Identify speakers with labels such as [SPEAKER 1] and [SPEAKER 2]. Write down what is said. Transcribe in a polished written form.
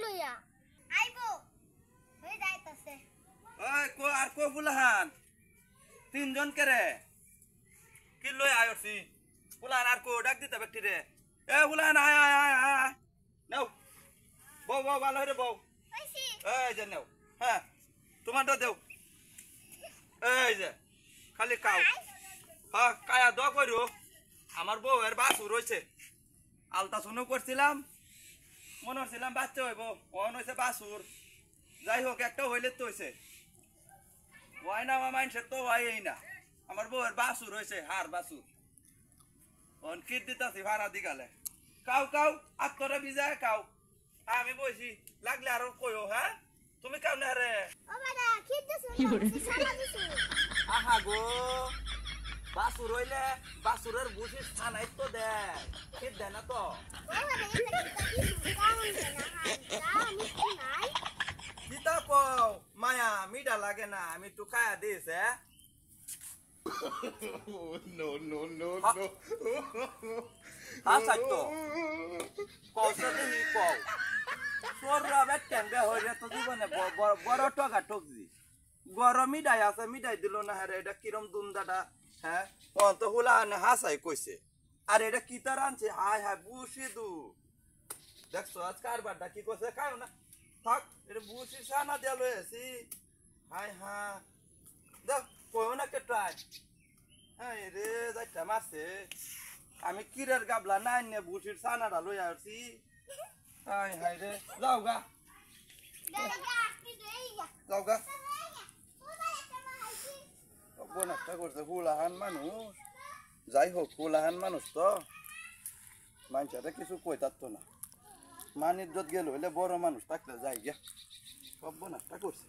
[SPEAKER 1] লইয়া আইবো হই যাইতাছে
[SPEAKER 2] ওই কো আর কো ফুলাহান তিনজন করে কি লই আইছি ফুলাহান আর কো ডাক দিতে ব্যক্তি রে এ ফুলাহান আয় আয় আয় আয় নাও বউ বউ ভালো রে বউ
[SPEAKER 1] কইছি
[SPEAKER 2] এই যে নাও হ্যাঁ তোমারটা দেও এই যে খালি কাও হ্যাঁ কায়া দোয়া কইরো আমার বউ এর বাসুর হইছে আলতা শুনো করছিলাম মনে হচ্ছিলাম বাচ্চা হইব মন হয়েছে বাসুর যাই হোক একটা হইলে তো হয়েছে ওয়াই না আমার মাইন্ডসেট তো ওয়াই না আমার বউয়ের বাসুর হয়েছে হার বাসুর অন কিট দিতাছি ভাড়া দিগালে কাউ কাউ আত্মরে বিজায় কাউ আমি বইছি লাগলে আরো কইও হ্যাঁ তুমি কাউ না রে
[SPEAKER 1] ও বাবা খিদ দিছু সালা দিছু
[SPEAKER 2] আহা গো বাসুর হইলে বাসুরের বুঝি ছানাই তো দেয় খিদ দেয় না তো
[SPEAKER 1] ও বাবা এটা দিছু কাউন না হাই মিষ্টি নাই
[SPEAKER 2] দিতা কও মায়া মিডা লাগে না আমি একটু খায়া দিস হ্যাঁ
[SPEAKER 3] No, no, no,
[SPEAKER 2] Ha-
[SPEAKER 3] no.
[SPEAKER 2] হাসাই তো কৌশল দিহি কও সোররা বেটেন বে হইরে তো জীবনে বড় টকা ঠকজি গরম মিডাই আছে মিডাই দিল না হ্যাঁ এটা কিরম দুমদাটা হ্যাঁ তখন তো হুলা হাসাই কইছে আর এটা কি তার আনছে হায় হায় বুসি দু দেখছো আজ কারবারটা কি করছে খাও না থাক এটা বুসি সানা দিয়া লয়েছি হায় হ্যাঁ দেখ কইও না কেটাই হ্যাঁ রে যাইটা মারছে আমি কিরের গাবলা নাই নে বুসির সানাটা লই আসছি হায় হায় রে যাও গা যাও গা বোনাসটা করছে হুলাহান মানুষ যাই হোক হুলাহান মানুষ তো মানুষটা কিছু কইতার তো না মান ইজ্জত গেল হইলে বড় মানুষ থাকলে যাই গিয়া সব বোনাসটা করছে